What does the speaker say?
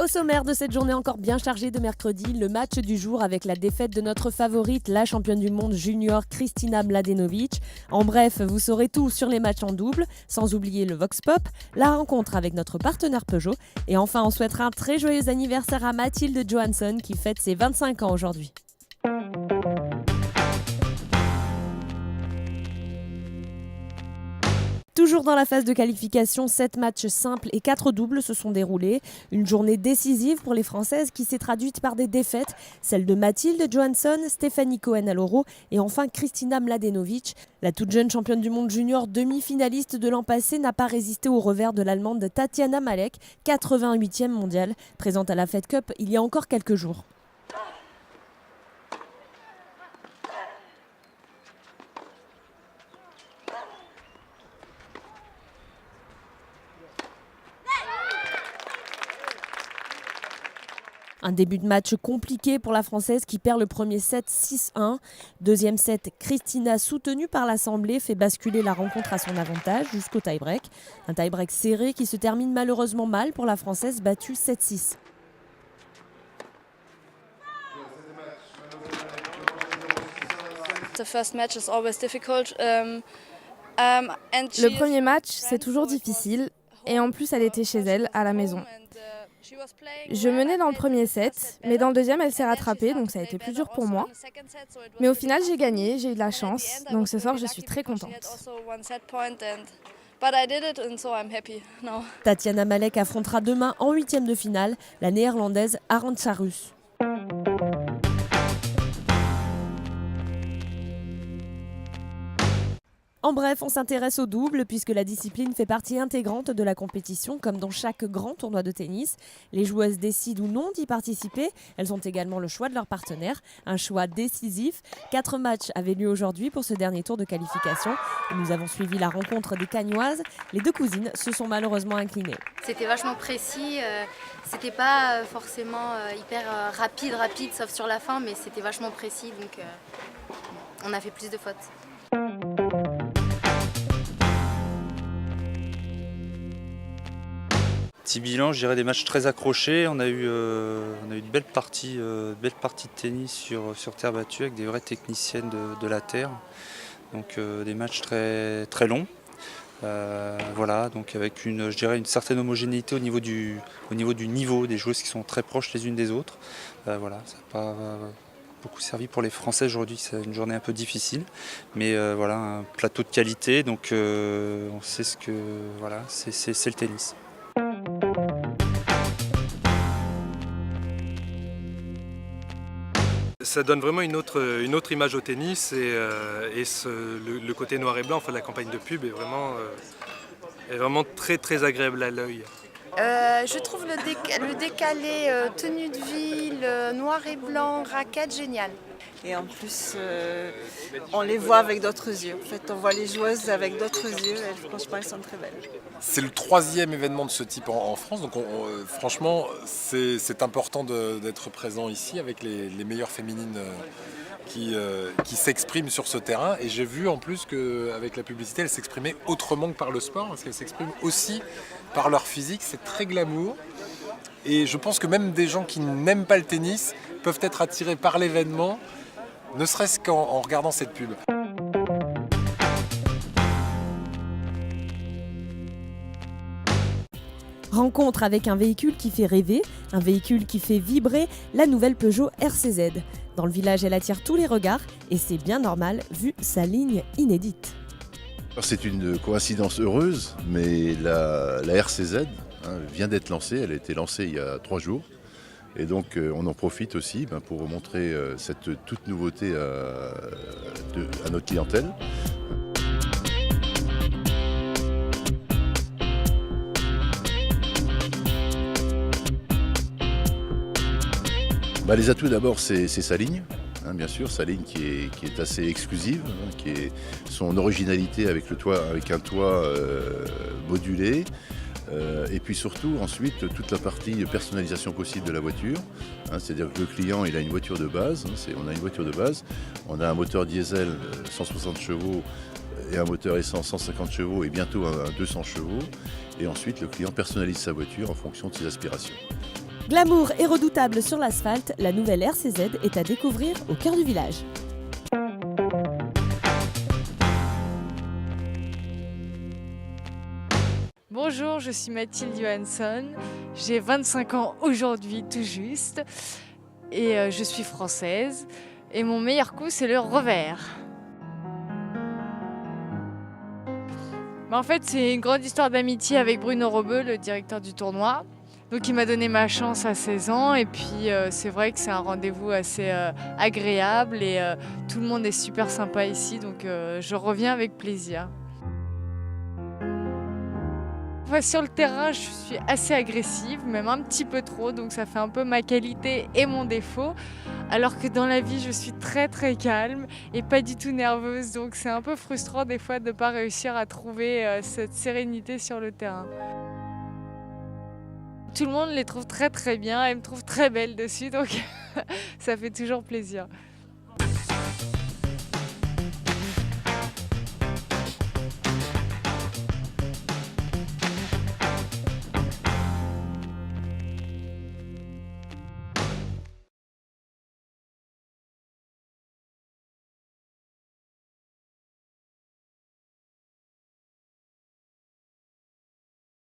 Au sommaire de cette journée encore bien chargée de mercredi, le match du jour avec la défaite de notre favorite, la championne du monde junior Kristina Mladenovic. En bref, vous saurez tout sur les matchs en double, sans oublier le Vox Pop, la rencontre avec notre partenaire Peugeot. Et enfin, on souhaitera un très joyeux anniversaire à Mathilde Johansson qui fête ses 25 ans aujourd'hui. Toujours dans la phase de qualification, 7 matchs simples et 4 doubles se sont déroulés. Une journée décisive pour les Françaises qui s'est traduite par des défaites, celles de Mathilde Johansson, Stéphanie Cohen-Aloro et enfin Kristina Mladenovic. La toute jeune championne du monde junior demi-finaliste de l'an passé n'a pas résisté au revers de l'Allemande Tatiana Malek, 88e mondiale, présente à la Fed Cup il y a encore quelques jours. Un début de match compliqué pour la Française qui perd le premier set 6-1. Deuxième set, Kristina, soutenue par l'Assemblée, fait basculer la rencontre à son avantage jusqu'au tie-break. Un tie-break serré qui se termine malheureusement mal pour la Française battue 7-6. Le premier match, c'est toujours difficile. Et en plus, elle était chez elle, à la maison. Je menais dans le premier set, mais dans le deuxième, elle s'est rattrapée, donc ça a été plus dur pour moi. Mais au final, j'ai gagné, j'ai eu de la chance, donc ce soir, je suis très contente. Tatiana Malek affrontera demain en 8e de finale la néerlandaise Arantxa Rus. En bref, on s'intéresse au double puisque la discipline fait partie intégrante de la compétition comme dans chaque grand tournoi de tennis. Les joueuses décident ou non d'y participer. Elles ont également le choix de leur partenaire, un choix décisif. 4 matchs avaient lieu aujourd'hui pour ce dernier tour de qualification. Et nous avons suivi la rencontre des Cagnoises. Les deux cousines se sont malheureusement inclinées. C'était vachement précis, c'était pas forcément hyper rapide, sauf sur la fin, mais c'était vachement précis, donc on a fait plus de fautes. Petit bilan, je dirais des matchs très accrochés. On a eu une belle partie de tennis sur terre battue avec des vraies techniciennes de la terre. Donc des matchs très, très longs. Voilà, donc avec je dirais une certaine homogénéité au niveau du niveau des joueuses qui sont très proches les unes des autres. Voilà, ça n'a pas beaucoup servi pour les Français aujourd'hui, c'est une journée un peu difficile. Mais voilà, un plateau de qualité, donc on sait ce que voilà, c'est le tennis. Ça donne vraiment une autre image au tennis et le côté noir et blanc, enfin la campagne de pub est vraiment très très agréable à l'œil. Je trouve le décalé tenue de ville, noir et blanc, raquette, génial. Et en plus, on les voit avec d'autres yeux. En fait, on voit les joueuses avec d'autres yeux. Et franchement, elles sont très belles. C'est le 3e événement de ce type en France. Donc, franchement, c'est important d'être présent ici avec les meilleures féminines qui s'expriment sur ce terrain. Et j'ai vu en plus qu'avec la publicité, elles s'exprimaient autrement que par le sport, parce qu'elles s'expriment aussi par leur physique. C'est très glamour. Et je pense que même des gens qui n'aiment pas le tennis peuvent être attirés par l'événement, ne serait-ce qu'en regardant cette pub. Rencontre avec un véhicule qui fait rêver, un véhicule qui fait vibrer, la nouvelle Peugeot RCZ. Dans le village, elle attire tous les regards et c'est bien normal vu sa ligne inédite. C'est une coïncidence heureuse, mais la RCZ vient d'être lancée, elle a été lancée il y a 3 jours. Et donc on en profite aussi pour montrer cette toute nouveauté à notre clientèle. Les atouts d'abord c'est sa ligne, bien sûr, sa ligne qui est assez exclusive, son originalité avec un toit modulé. Et puis surtout ensuite toute la partie personnalisation possible de la voiture, c'est-à-dire que le client il a une voiture de base, on a un moteur diesel 160 chevaux et un moteur essence 150 chevaux et bientôt un 200 chevaux et ensuite le client personnalise sa voiture en fonction de ses aspirations. Glamour et redoutable sur l'asphalte, la nouvelle RCZ est à découvrir au cœur du village. Bonjour, je suis Mathilde Johansson, j'ai 25 ans aujourd'hui tout juste et je suis française et mon meilleur coup c'est le revers. En fait c'est une grande histoire d'amitié avec Bruno Robeux, le directeur du tournoi. Donc il m'a donné ma chance à 16 ans et puis c'est vrai que c'est un rendez-vous assez agréable et tout le monde est super sympa ici donc je reviens avec plaisir. Enfin, sur le terrain, je suis assez agressive, même un petit peu trop, donc ça fait un peu ma qualité et mon défaut. Alors que dans la vie, je suis très très calme et pas du tout nerveuse, donc c'est un peu frustrant des fois de ne pas réussir à trouver cette sérénité sur le terrain. Tout le monde les trouve très très bien et me trouve très belle dessus, donc ça fait toujours plaisir.